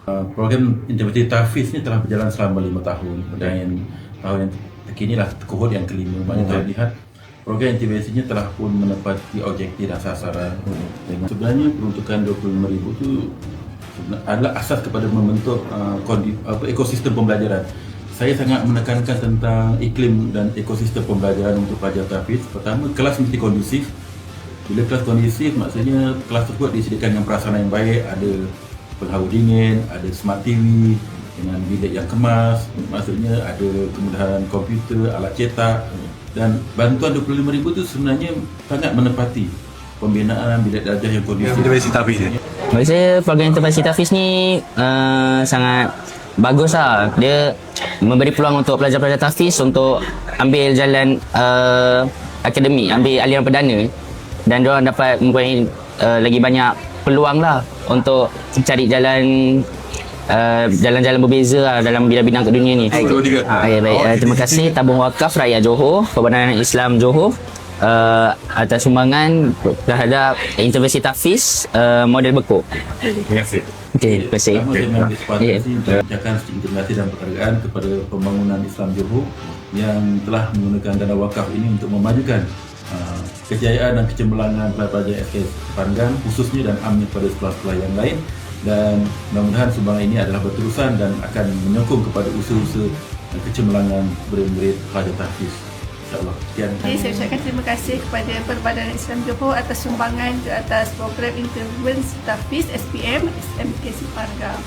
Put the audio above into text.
Program intervensi tahfiz ni telah berjalan selama 5 tahun dan tahun yang terkini lah kohort yang kelima. Maknanya saya lihat program intervensinya telah pun menepati objektif dan sasaran. Dengan sebenarnya peruntukan RM25,000 itu adalah asas kepada membentuk ekosistem pembelajaran. Saya sangat menekankan tentang iklim dan ekosistem pembelajaran untuk pelajar tahfiz. Pertama, kelas mesti kondusif. Bila kelas kondusif, maksudnya kelas tersebut disediakan dengan prasarana yang baik, ada pengharu dingin, ada smart TV dengan bilik yang kemas, maksudnya ada kemudahan komputer, alat cetak, dan bantuan RM25,000 itu sebenarnya sangat menepati pembinaan bilik darjah yang kondusif. Intervensi tahfiz ni? Bagi saya program intervensi tahfiz ni sangat bagus lah. Dia memberi peluang untuk pelajar-pelajar tahfiz untuk ambil jalan akademik, ambil aliran perdana, dan diorang dapat mempunyai lagi banyak peluang lah untuk cari jalan-jalan berbeza lah dalam bidang-bidang ke dunia ni. Baik. Terima kasih Tabung Wakaf Rakyat Johor, Perbadangan Islam Johor atas sumbangan terhadap intervensi tahfiz model bekuk. Terima kasih. Terima kasih. Saya mengambil kesempatan untuk mengucapkan terima kasih dan penghargaan kepada Pembangunan Islam Johor yang telah menggunakan dana wakaf ini untuk memajukan kejayaan dan kecemerlangan pelajar SKS Panggang khususnya dan amin pada sekolah-sekolah yang lain, dan mudah-mudahan sumbangan ini adalah berterusan dan akan menyokong kepada usaha-usaha kecemerlangan murid-murid pelajar tahfiz. InsyaAllah. Sekian. Jadi saya ucapkan terima kasih kepada Perbadanan Islam Johor atas sumbangan atas program intervensi tahfiz SPM SMK Panggang.